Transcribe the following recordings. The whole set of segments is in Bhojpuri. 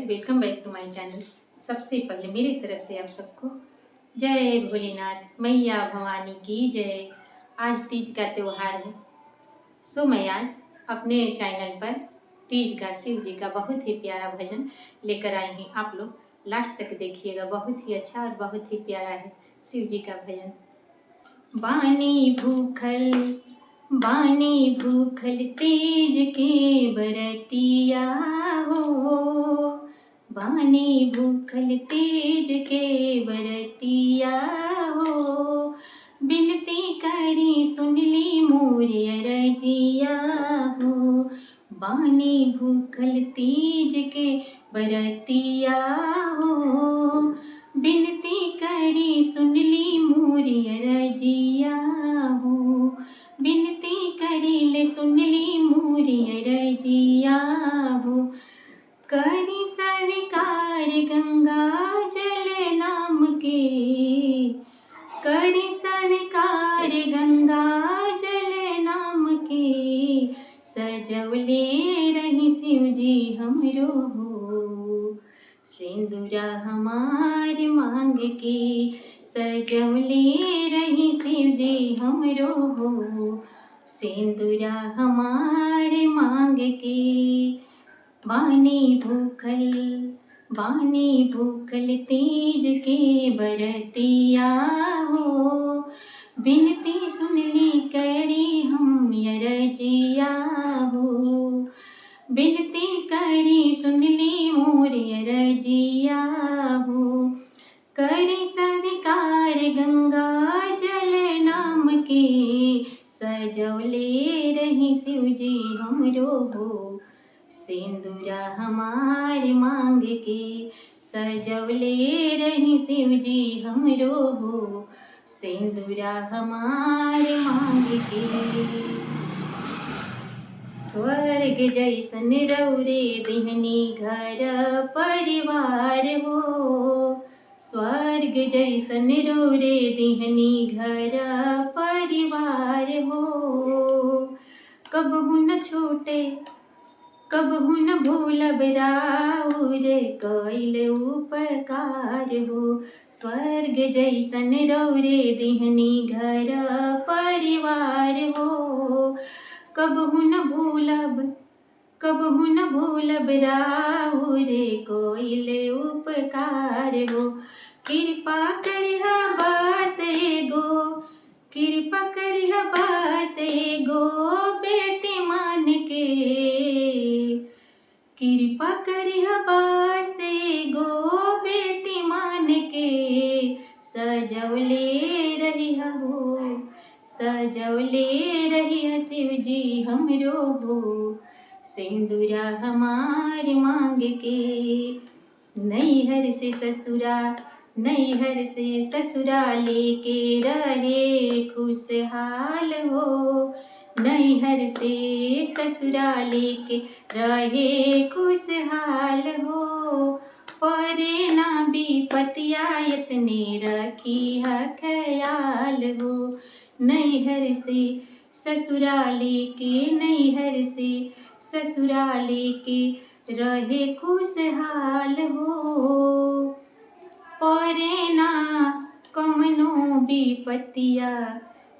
वेलकम बैक टू माय चैनल। सबसे पहले मेरी तरफ से आप सबको जय भोलेनाथ, मैया भवानी की जय। आज तीज का त्यौहार है, सो मैं आज अपने चैनल पर तीज का शिव जी का बहुत ही प्यारा भजन लेकर आई हूँ। आप लोग लास्ट तक देखिएगा, बहुत ही अच्छा और बहुत ही प्यारा है शिव जी का भजन। बानी भूखल तीज के बरतिया हो, बानी भूखल तीज के बरतिया हो, बिनती करी सुन ली मोरे अरजिया हो। बानी भूखल तीज के बरतिया हो, बिनती करी सुन ली मोरे अरजिया हो, बिनती करी ले सुन ली मोरे अरजिया हो। करी स्वीकार गंगा जल नाम के, करी स्वीकार गंगा जल नाम के, सजवले रही शिव जी हमरो हो, सिंदूरा हमार मांग के, सजवले रही शिव जी हमरो हो, सिंदूरा हमार मांग के। बानी भूखल तीज के बरतिया हो, बिनती सुन ली करी हम अरजिया हो, बिनती करी सुन ली मोरे अरजिया हो। करी स्वीकार गंगा जल नाम के, सजवले रही शिव जी हमरो हो, सिंदूरा हमार मांग के, सजवले रही शिव जी हमरो हो, सिंदूरा हमार मांग के। स्वर्ग जैसन रौरे दिहनी घर परिवार हो, स्वर्ग जैसन रौरे दिहनी घर परिवार हो। कबहु न छूटे कबहु न भूलब राउर कइल उपकार हो, स्वर्ग जैसन रौरे दिहनी घर परिवार हो। कबहु न भूलब राउर कइल उपकार हो। कृपा करिहा बस एगो बेटी मान के, कृपा करिहा बस एगो बेटी मान के, सजवले रहिहा हो, सजवले रहिहा शिव जी हमरो हो, सिंदूरा हमार मांग के। नैहर से ससुरा लेके रहे खुशहाल हो, नैहर से ससुरा लेके रहे खुशहाल हो। परे ना विपतिया इतने रखी है ख्याल हो, नैहर से ससुरा लेके रहे खुशहाल हो। परे ना कमनो विपतिया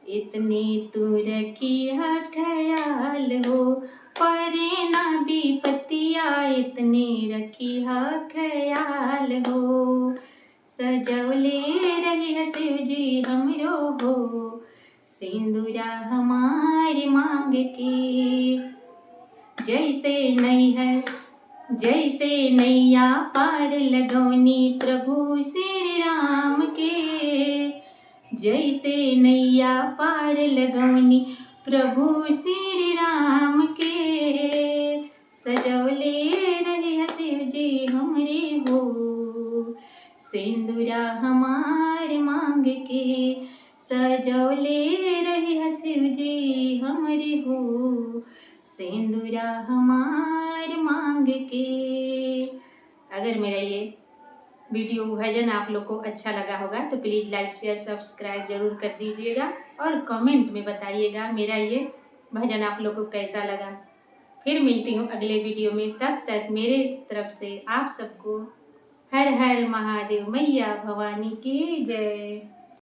इतने तू रखी है ख्याल हो, परे ना विपतिया इतने रखी है ख्याल हो। सजवले रही है शिव जी हमरो हो, सिंदूरा हमारी मांग के। जैसे नैया पार लगौनी प्रभु श्री राम के, जैसे नैया पार लगौनी प्रभु श्री राम के, सजवले रहे शिव जी हमरे हो, सिंदूरा हमार मांग के, सजवले रहे शिव जी हमरे हो, सिंदूरा हमार मांग के। अगर मेरा ये वीडियो भजन आप लोग को अच्छा लगा होगा तो प्लीज़ लाइक शेयर सब्सक्राइब जरूर कर दीजिएगा और कमेंट में बताइएगा मेरा ये भजन आप लोग को कैसा लगा। फिर मिलती हूँ अगले वीडियो में। तब तक मेरे तरफ से आप सबको हर हर महादेव, मैया भवानी की जय।